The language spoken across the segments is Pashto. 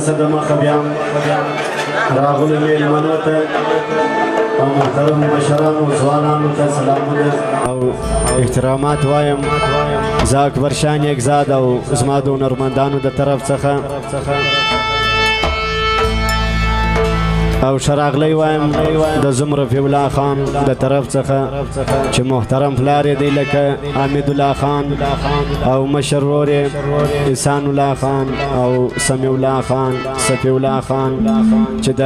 څه دمخه بیا راغلو میلمنو ته او محترم مشرانو ځوانانو ته سلامونه او احترامات وایم. زه اکبر شاه نیکزاد او زما د هنرمندانو د طرف څخه او شراغلی وایم د زم رفیع الله خان د طرف څخه چې محترم پلار یې دی لکه حمید الله خان او مشر ورور یې احسان الله خان او سمیع الله خان صفی الله خان چې د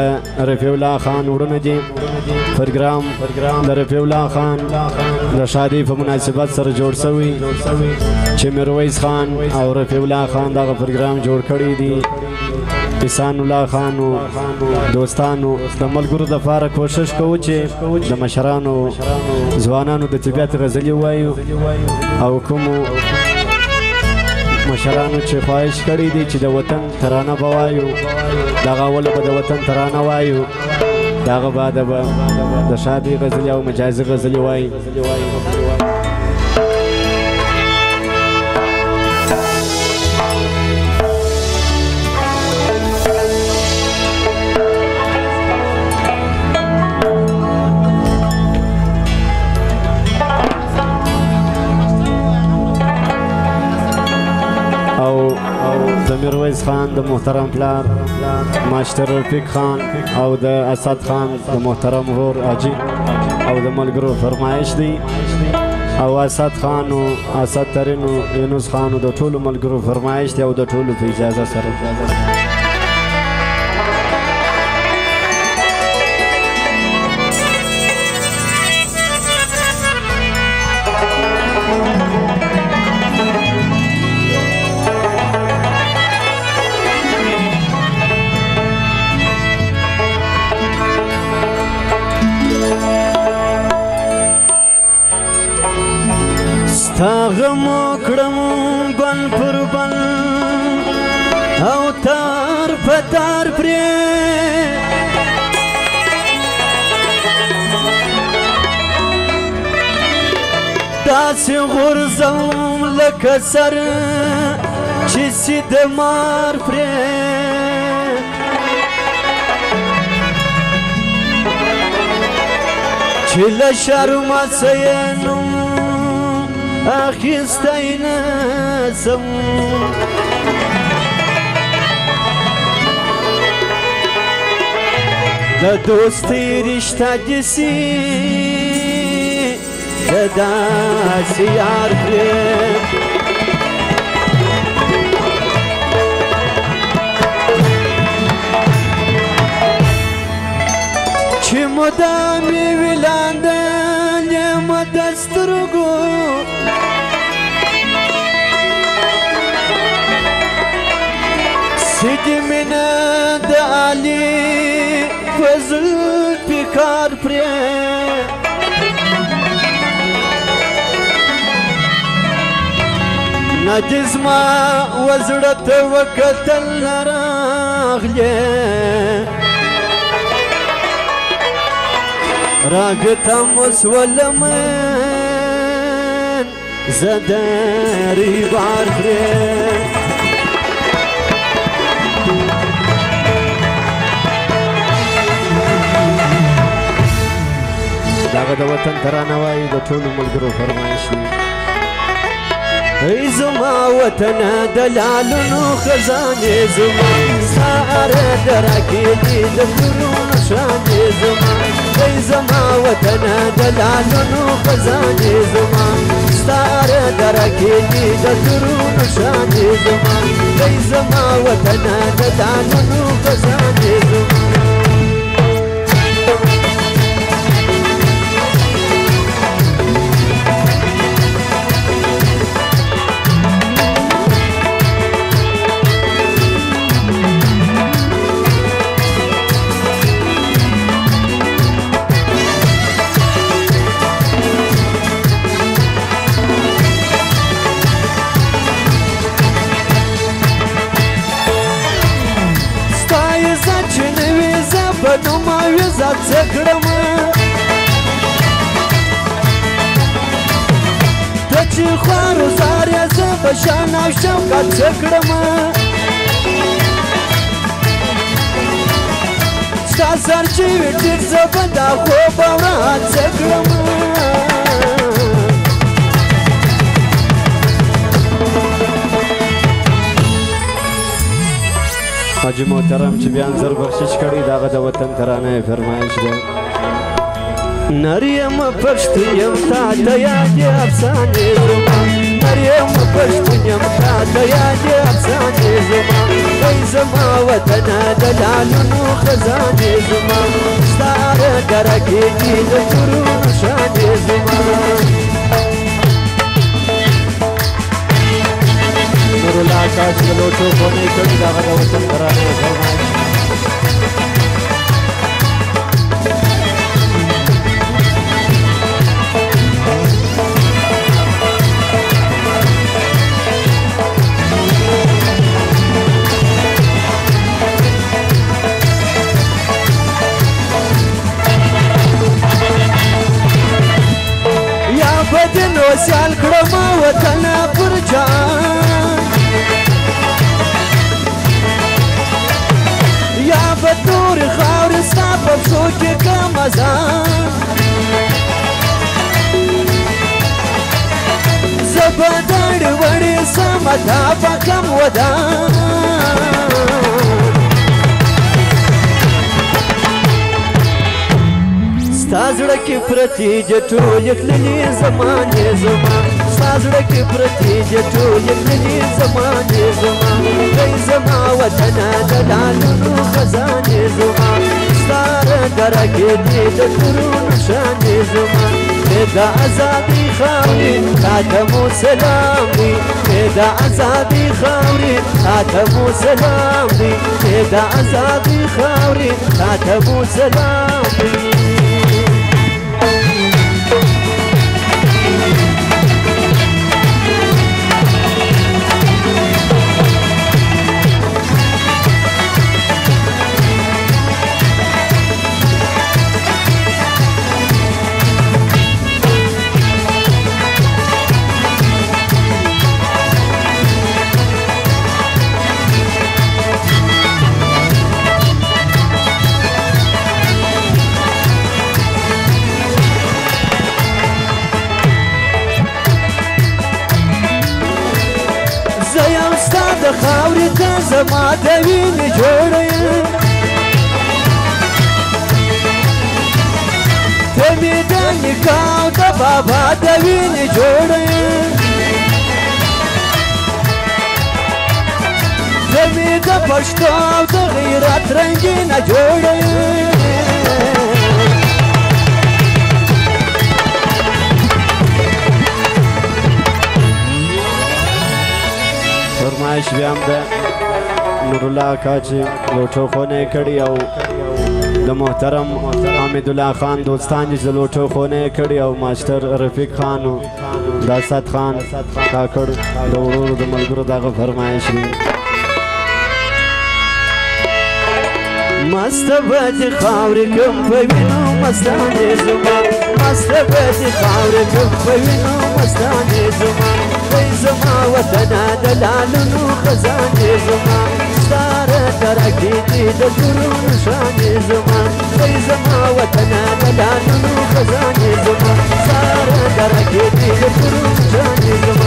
رفیع الله خان وروڼه دي. پروګرام د رفیع الله خان د شادۍ په مناسبت سره جوړ شوی چې میرویس خان او رفیع الله خان دغه پروګرام جوړ کړی دی. احسان الله خان او دوستانو د ملګرو دپاره کوشش کوو چې د مشرانو ځوانانو د طبیعت غزلې ووایو او کومو مشرانو چې خواهش کړی دی چې د وطن ترانه به وایو دغه اوله به د وطن ترانه وایو دغه بعده به د شادۍ غزلې او مجازي غزلې وایي. میرویس خان د محترم پلار ماشتر رفیق خان او د اسد خان د محترم ورور حاجي او د ملګرو فرمایش دی او اسد خان او اسد ترین او یونس خان د ټولو ملګرو فرمایش دی او د ټولو په اجازه سره تا غمو کړم بل پر بل او تار په تار پرې داسې غورځوم لکه سر چې سي د مار پرې چې له شرمه څه یې نوم اخیستی نسم د دوستۍ رشته دسي د داسې یار پرې چې مدام یې ویلانده یم د سترګو سیدی مینه د علي فضل پیکار پرې نه دې زما وزړه ته وکتل نه راغلې راګتم وسولم زه درې بار پرې دغه د وطن ترانه وایي د ټولو ملګرو فرمایش وي. ای زما وطنه د لالونو خزانې زما ستا اراد راکېږي د ګلونو شانې زما ای زما وطنه د لالونو خزانې زما ستا اراد راکېږي د ګلونو شانې زما ای زما وطنه د لالونو خزانې زما نوما ویزات سکړم ته چې خوارو زار یې زه به شان او شوکت سکړم ستا سر چې وي ټیټ زه به دا خوب او راحت څه کړم حاجي محترم چې بیا انځر بخشش کړي د هغه د وطن ترانه یې فرمایش دی نر یم پښتون یم تا ته یادې افسانې زما نر یم پښتون یم تا ته یادې افسانې زما ای زما وطنه د لالونو خزانې زما ستا ډره کې دي د تورونو شانې زما نورالله کاش د لوټو خونې کړي د هغه د وطن ترانه یې فرمایش بدنو سیال کړم وطن پر جان یا بدور خاور ستا په پښو کې کم ازان زه به داړې وړې سم دا به کم ودان ستا زړه کې پرتې دي ټولې تللې زمانې زما ستا زړه کې پرتې دي ټولې تللې زمانې زما ای زما وطنه د لالونو خزانې زما ستا ډره کې دي د تورونو شانې زما د ازادۍ خاورې تا ته مو سلام دی د ازادۍ خاورې تا ته مو سلام دی د ازادۍ خاورې تا ته مو سلام دی د خاورې ته زما د وینې جوړه یم ته مې د نیکه او د بابا د وینې جوړه یم ته مې د پښتو او د غیرت رنګینه جوړه یم فرمایش بیا هم ده نورالله اکا چې لوټو خونه یې کړي او د محترم حمیدالله خان دوستان چې د لوټو خونه یې کړي او ماسټر رفیق خان او د اسد خان کاکړ د ورورو د ملګرو دغه فرمایش دی مست به د خاورې کوم په وینو مستانې زما مست به د خاورې کوم په وینو مستانې زما ای زما وطنه د لالونو خزانې زما ستا ډره کې دي د تورونو شانې زما ای زما وطنه د لالونو خزانې زما ستا ډره کې دي د تورونو شانې زما